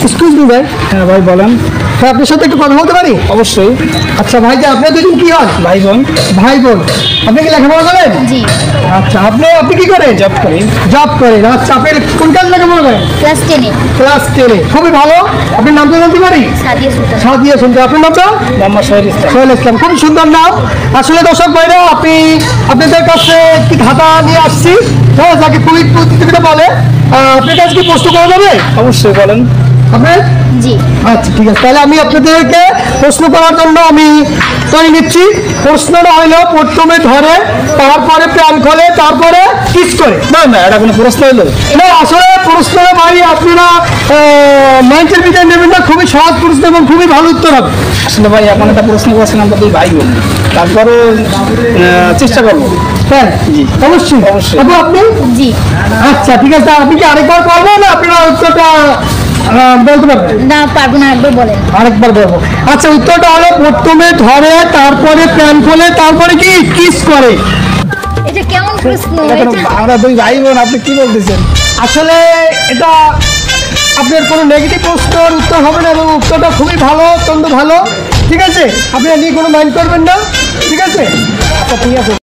Excuse me ভাই। হ্যাঁ ভাই বলেন। ভাই আপনার সাথে একটু কথা বলতে পারি? অবশ্যই। আচ্ছা ভাই, যে আপনার দুজন কি হন? ভাই বোন। ভাই বোন। আপনি কি লেখাপড়া করেন? জি। আচ্ছা, আপনি কি করেন? জব করি। জব করেন। আচ্ছা, আপনি কোন ক্লাস লেখাপড়া করেন? ক্লাস 10-এ। ক্লাস 10-এ। খুবই ভালো। আপনার নামটা জানতে পারি? সাদিয়া সুলতানা। সাদিয়া সুলতানা। আপনার নামটা? মোহাম্মদ সোহেল ইসলাম। সোহেল ইসলাম। খুব সুন্দর নাম। আসলে দর্শক ভাইরা, আপনাদের কাছে একটি খাতা নিয়ে আসছি, হ্যাঁ, যাকে কুইক প্রতিযোগিতা বলে। আপনার কাছে কি প্রশ্ন করা যাবে? অবশ্যই বলেন। আপনার? জি। আচ্ছা ঠিক আছে, তাহলে আমি আপনাদেরকে প্রশ্ন করার জন্য আমি তৈরি নিচ্ছি। প্রশ্নটা হইলো, প্রথমে ধরে, তারপরে প্রাণ খোলে, তারপরে কিস করে। না না, এটা কোনো প্রশ্ন হলো? না, আসলে প্রশ্নটা ভাই আপনারা মাইন্ডের ভিতরে নেবেন না, খুবই সহজ প্রশ্ন এবং খুবই ভালো উত্তর হবে। আসলে ভাই এখন একটা প্রশ্ন করছেন, আমরা দুই ভাই বোন, তারপরে চেষ্টা করবো। হ্যাঁ জি। অবশ্যই অবশ্যই। আপু, আপনি? জি। আচ্ছা ঠিক আছে, আপনি কি আরেকবার পারবেন না আপনারা উত্তরটা বলতে পারবেন? না, পারবো না, একবার বলেন। আরেকবার বলবো। আচ্ছা, উত্তরটা হলো, প্রথমে ধরে, তারপরে প্রাণ খোলে, তারপরে কি কিস করে। এটা কেমন প্রশ্ন? আমরা দুই ভাই বোন, আপনি কি বলতেছেন? আসলে এটা আপনার কোনো নেগেটিভ প্রশ্নের উত্তর হবে না এবং উত্তরটা খুবই ভালো, অত্যন্ত ভালো। ঠিক আছে, আপনি নিয়ে কোনো মাইন্ড করবেন না। ঠিক আছে, আচ্ছা ঠিক আছে।